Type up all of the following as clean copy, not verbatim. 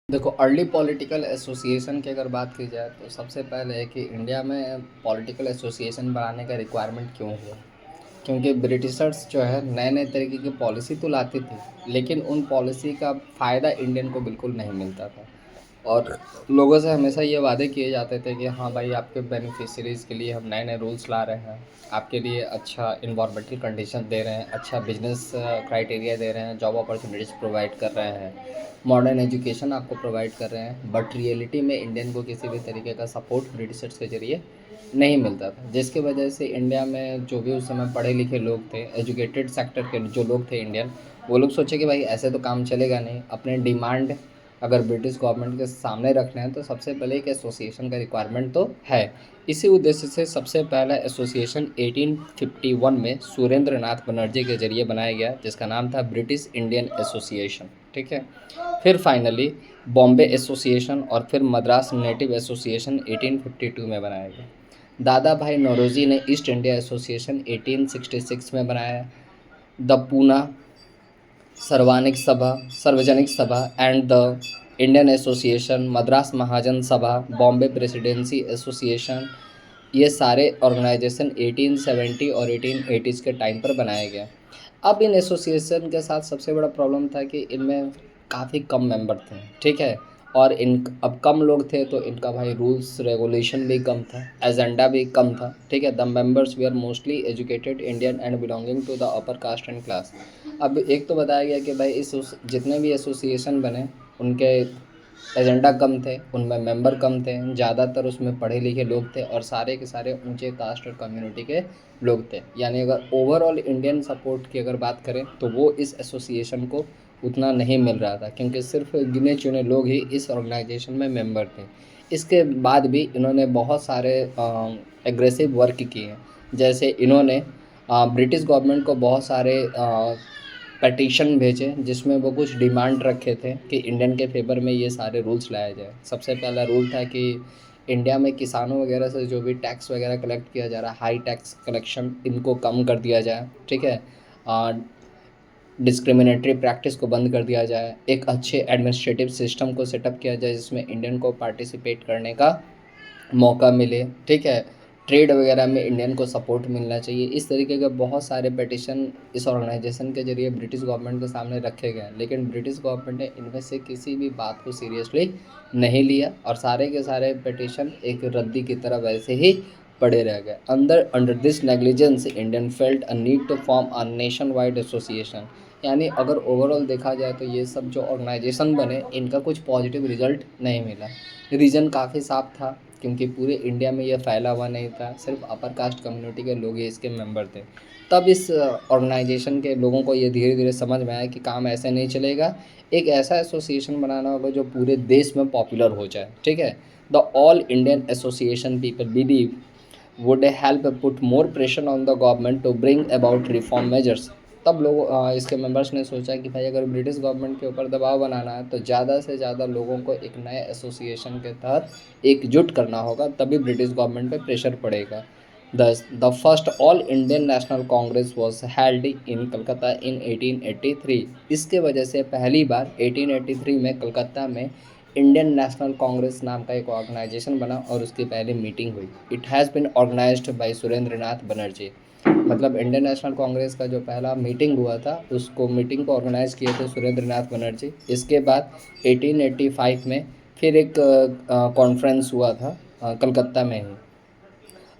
देखो, early political association की अगर बात की जाए तो सबसे पहले है कि इंडिया में पॉलिटिकल एसोसिएशन बनाने का रिक्वायरमेंट क्यों हुआ। क्योंकि ब्रिटिशर्स जो है नए नए तरीके की पॉलिसी तो लाती थी, लेकिन उन पॉलिसी का फ़ायदा इंडियन को बिल्कुल नहीं मिलता था। और लोगों से हमेशा ये वादे किए जाते थे कि हाँ भाई, आपके बेनिफिशरीज़ के लिए हम नए नए रूल्स ला रहे हैं, आपके लिए अच्छा इन्वायरमेंटल कंडीशन दे रहे हैं, अच्छा बिजनेस क्राइटेरिया दे रहे हैं, जॉब अपॉर्चुनिटीज़ प्रोवाइड कर रहे हैं, मॉडर्न एजुकेशन आपको प्रोवाइड कर रहे हैं। बट रियलिटी में इंडियन को किसी भी तरीके का सपोर्ट ब्रिटिशर्स के ज़रिए नहीं मिलता था, जिसकी वजह से इंडिया में जो भी उस समय पढ़े लिखे लोग थे, एजुकेटेड सेक्टर के जो लोग थे इंडियन, वो लोग सोचे कि भाई ऐसे तो काम चलेगा नहीं। अपने डिमांड अगर ब्रिटिश गवर्नमेंट के सामने रखना है तो सबसे पहले एक एसोसिएशन का रिक्वायरमेंट तो है। इसी उद्देश्य से सबसे पहला एसोसिएशन 1851 में सुरेंद्र नाथ बनर्जी के जरिए बनाया गया, जिसका नाम था ब्रिटिश इंडियन एसोसिएशन। ठीक है। फिर फाइनली बॉम्बे एसोसिएशन और फिर मद्रास नेटिव एसोसिएशन 1852 में बनाया गया। दादा भाई नौरोजी ने ईस्ट इंडिया एसोसिएशन 1866 में बनाया। The Poona Sarvajanik Sabha and the Indian association, Madras Mahajan Sabha, Bombay presidency association, ये सारे ऑर्गेनाइजेशन 1870 और 1880s के टाइम पर बनाए गए। अब इन एसोसिएशन के साथ सबसे बड़ा प्रॉब्लम था कि इनमें काफ़ी कम मेंबर थे। ठीक है। और इन अब कम लोग थे तो इनका भाई रूल्स रेगुलेशन भी कम था, एजेंडा भी कम था। ठीक है। The members we are mostly educated Indian and belonging to the upper caste and class. अब एक तो बताया गया कि भाई जितने भी एसोसिएशन बने उनके एजेंडा कम थे, उनमें मेंबर कम थे, ज़्यादातर उसमें पढ़े लिखे लोग थे और सारे के सारे ऊंचे कास्ट और कम्युनिटी के लोग थे। यानी अगर ओवरऑल इंडियन सपोर्ट की अगर बात करें तो वो इस एसोसिएशन को उतना नहीं मिल रहा था, क्योंकि सिर्फ गिने चुने लोग ही इस ऑर्गेनाइजेशन में मेंबर थे। इसके बाद भी इन्होंने बहुत सारे एग्रेसिव वर्क किए। जैसे इन्होंने ब्रिटिश गवर्नमेंट को बहुत सारे पेटिशन भेजे, जिसमें वो कुछ डिमांड रखे थे कि इंडियन के फेवर में ये सारे रूल्स लाया जाए। सबसे पहला रूल था कि इंडिया में किसानों वगैरह से जो भी टैक्स वगैरह कलेक्ट किया जा रहा है, हाई टैक्स कलेक्शन, इनको कम कर दिया जाए। ठीक है। डिस्क्रिमिनेटरी प्रैक्टिस को बंद कर दिया जाए, एक अच्छे एडमिनिस्ट्रेटिव सिस्टम को सेटअप किया जाए जिसमें इंडियन को पार्टिसिपेट करने का मौका मिले। ठीक है। ट्रेड वगैरह में इंडियन को सपोर्ट मिलना चाहिए। इस तरीके के बहुत सारे पिटिशन इस ऑर्गेनाइजेशन के ज़रिए ब्रिटिश गवर्नमेंट के सामने रखे गए, लेकिन ब्रिटिश गवर्नमेंट ने इनमें से किसी भी बात को सीरियसली नहीं लिया और सारे के सारे पिटिशन एक रद्दी की तरह वैसे ही पड़े रह गए। Under this negligence Indian felt a need to form a nation wide association. यानी अगर ओवरऑल देखा जाए तो ये सब जो ऑर्गेनाइजेशन बने, इनका कुछ पॉजिटिव रिजल्ट नहीं मिला। रीज़न काफ़ी साफ था, क्योंकि पूरे इंडिया में ये फैला हुआ नहीं था, सिर्फ अपर कास्ट कम्युनिटी के लोग ही इसके मेंबर थे। तब इस ऑर्गेनाइजेशन के लोगों को ये धीरे धीरे समझ में आया कि काम ऐसे नहीं चलेगा, एक ऐसा एसोसिएशन बनाना होगा जो पूरे देश में पॉपुलर हो जाए। ठीक है। The all Indian association people believe would help put more pressure on the government to bring about reform measures। तब लोग इसके मेंबर्स ने सोचा कि भाई अगर ब्रिटिश गवर्नमेंट के ऊपर दबाव बनाना है तो ज़्यादा से ज़्यादा लोगों को एक नए एसोसिएशन के तहत एकजुट करना होगा, तभी ब्रिटिश गवर्नमेंट पे प्रेशर पड़ेगा। The first all Indian national Congress was held in Calcutta in 1883। इसके वजह से पहली बार 1883 में कलकत्ता में इंडियन नेशनल कांग्रेस नाम का एक ऑर्गेनाइजेशन बना और उसकी पहली मीटिंग हुई। It has been organised by Surendra Nath Banerjee. मतलब इंडियन नेशनल कांग्रेस का जो पहला मीटिंग हुआ था, उसको मीटिंग को ऑर्गेनाइज किए थे सुरेंद्र नाथ बनर्जी। इसके बाद 1885 में फिर एक कॉन्फ्रेंस हुआ था कलकत्ता में ही।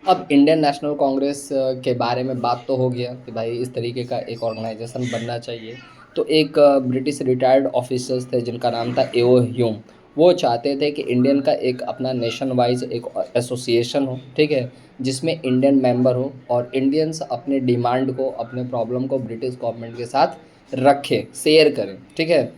अब इंडियन नेशनल कांग्रेस के बारे में बात तो हो गया कि भाई इस तरीके का एक ऑर्गेनाइजेशन बनना चाहिए। तो एक ब्रिटिश रिटायर्ड ऑफिसर्स थे जिनका नाम था एओ ह्यूम। वो चाहते थे कि इंडियन का एक अपना नेशन वाइज एक एसोसिएशन हो। ठीक है। जिसमें इंडियन मेंबर हो और इंडियंस अपने डिमांड को, अपने प्रॉब्लम को ब्रिटिश गवर्नमेंट के साथ रखें, शेयर करें। ठीक है।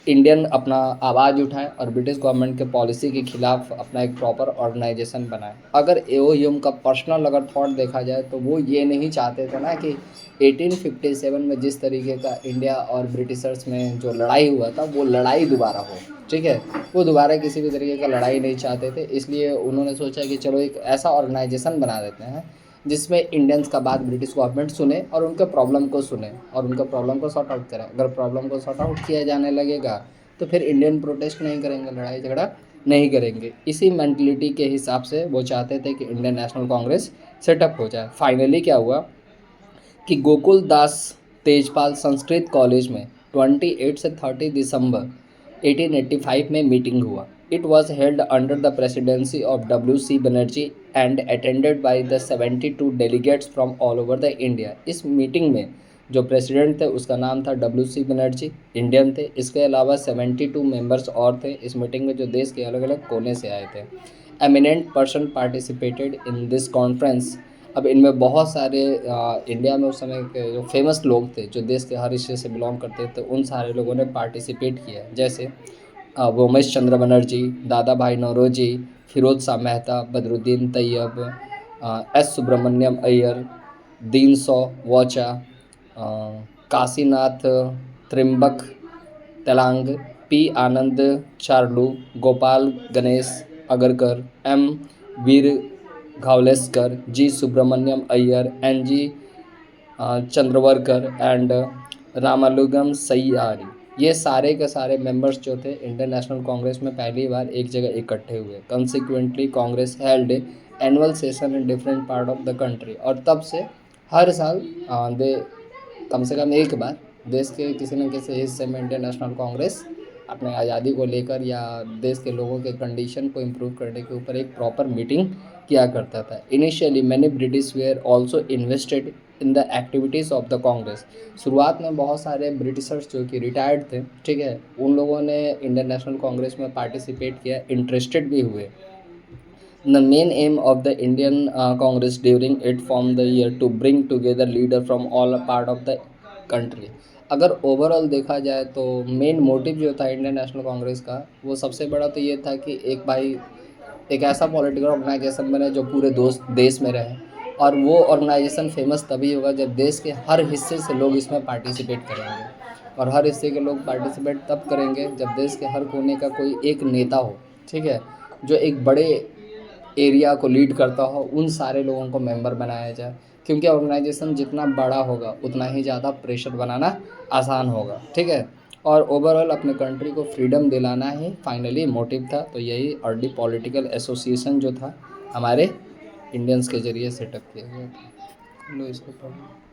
इंडियन अपना आवाज़ उठाएं और ब्रिटिश गवर्नमेंट के पॉलिसी के खिलाफ अपना एक प्रॉपर ऑर्गेनाइजेशन बनाएं। अगर एओ ह्यूम का पर्सनल अगर थॉट देखा जाए तो वो ये नहीं चाहते थे ना कि 1857 में जिस तरीके का इंडिया और ब्रिटिशर्स में जो लड़ाई हुआ था वो लड़ाई दोबारा हो। ठीक है। वो दोबारा किसी भी तरीके का लड़ाई नहीं चाहते थे, इसलिए उन्होंने सोचा कि चलो एक ऐसा ऑर्गेनाइजेशन बना देते हैं जिसमें इंडियंस का बात ब्रिटिश गवर्नमेंट सुने और उनके प्रॉब्लम को सॉर्ट आउट करें। अगर प्रॉब्लम को सॉर्ट आउट किया जाने लगेगा तो फिर इंडियन प्रोटेस्ट नहीं करेंगे, लड़ाई झगड़ा नहीं करेंगे। इसी मेंटलिटी के हिसाब से वो चाहते थे कि इंडियन नेशनल कांग्रेस सेटअप हो जाए। फाइनली क्या हुआ कि गोकुल दास तेजपाल संस्कृत कॉलेज में 28 से 30 दिसंबर 1885 में मीटिंग हुआ। It was held under the presidency of W.C. Banerjee and attended by the 72 delegates from all over the India. इस मीटिंग में जो प्रेसिडेंट थे उसका नाम था W.C. बनर्जी, इंडियन थे। इसके अलावा 72 मेंबर्स और थे इस मीटिंग में, जो देश के अलग अलग कोने से आए थे। Eminent person participated in this conference. अब इनमें बहुत सारे इंडिया में उस समय के जो फेमस लोग थे, जो देश के हर हिस्से से बिलोंग करते थे, उन सारे लोगों ने पार्टिसिपेट किया। जैसे वोमेश चंद्र Banerjee, Dadabhai Naoroji, Firoz Shah Mehta, Badruddin Tyab, S Subramaniam Iyer, Dinshaw Wacha, Kashinath Trimbak Telang, P Ananda Charlu, Gopal Ganesh Agarkar, M Veer Ghavleskar, G Subramaniam Iyer, N G Chandavarkar and Ramanujam Saiyari. ये सारे के सारे मेंबर्स जो थे इंडियन नेशनल कांग्रेस में पहली बार एक जगह इकट्ठे हुए। Consequently Congress held annual session in different part of the country. और तब से हर साल दे कम से कम एक बार देश के किसी न किसी हिस्से में इंडियन नेशनल कांग्रेस अपने आज़ादी को लेकर या देश के लोगों के कंडीशन को इम्प्रूव करने के ऊपर एक प्रॉपर मीटिंग किया करता था। Initially many British were also invested in the activities of the Congress. शुरुआत में बहुत सारे ब्रिटिशर्स जो कि रिटायर्ड थे, ठीक है, उन लोगों ने इंडियन नेशनल कांग्रेस में पार्टिसिपेट किया, इंटरेस्टेड भी हुए। The main aim of the Indian Congress during it from the year to bring together leader from all part of the country। अगर ओवरऑल देखा जाए तो मेन मोटिव जो था इंडियन नेशनल कांग्रेस का, वो सबसे बड़ा तो ये था कि एक ऐसा पॉलिटिकल ऑर्गेनाइजेशन बने जो पूरे देश में रहे। और वो ऑर्गेनाइजेशन फेमस तभी होगा जब देश के हर हिस्से से लोग इसमें पार्टिसिपेट करेंगे। और हर हिस्से के लोग पार्टिसिपेट तब करेंगे जब देश के हर कोने का कोई एक नेता हो, ठीक है, जो एक बड़े एरिया को लीड करता हो। उन सारे लोगों को मेंबर बनाया जाए, क्योंकि ऑर्गेनाइजेशन जितना बड़ा होगा उतना ही ज़्यादा प्रेशर बनाना आसान होगा, ठीक है। और ओवरऑल अपने कंट्री को फ्रीडम दिलाना ही फाइनली मोटिव था। तो यही अर्ली पॉलिटिकल एसोसिएशन जो था हमारे इंडियंस के ज़रिए सेटअप किया गया था। लो इसको पढ़ो।